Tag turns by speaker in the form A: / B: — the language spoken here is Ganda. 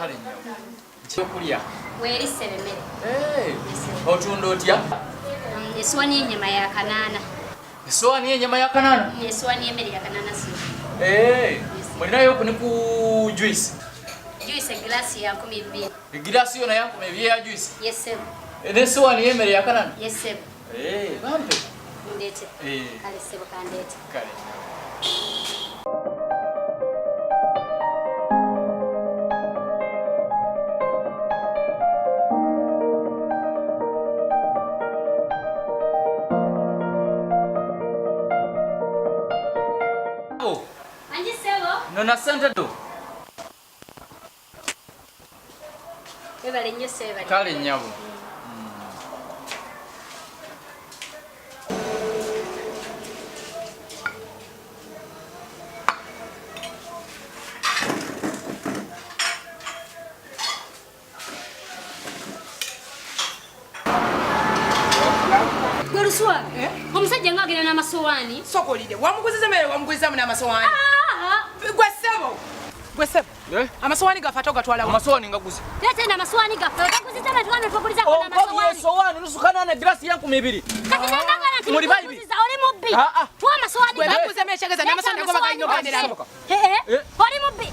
A: Kale nnyo. Kyokulya.
B: Weeri seremere.
A: Otunda otya?
B: Eswani y'ennyama ya kanaana.
A: Eswani y'ennyama ya kanaana?
B: Eswani y'emmere ya kanaana si.
A: Mulinayo ku ne ku juice?
B: Juice eglaasi ya 12.
A: Eglaasi yona ya 12 ya juice?
B: Yes sir.
A: Eswani y'emmere ya kanaana?
B: Yes sir.
A: Bampe.
B: Ndete. Kale sebo kandete.
A: Kale. Nona sente do.
B: Ebale nnyo seba.
A: Kale nnyabo.
B: Luswabi. Omusajja ng'agenda n'amasowaani.
C: Sokolide. Wamuguziza mmere wamuguzizamu n'amasowaani. Gwesebo. Amasowaani gaffe gatwala.
A: Amasowaani ngaguzi.
B: Tete n'amasowaani gaffe otaguziza n'atugana tuguliza ku n'amasowaani.
A: Sowaani lusukana na glasi yanku 2.
B: Kati nendagala nti tuguliza oli mubbi. Tuwa amasowaani gaffe.
C: Gwe mekuza mechegeza n'amasowaani gaffe baganyogera.
B: Oli mubbi.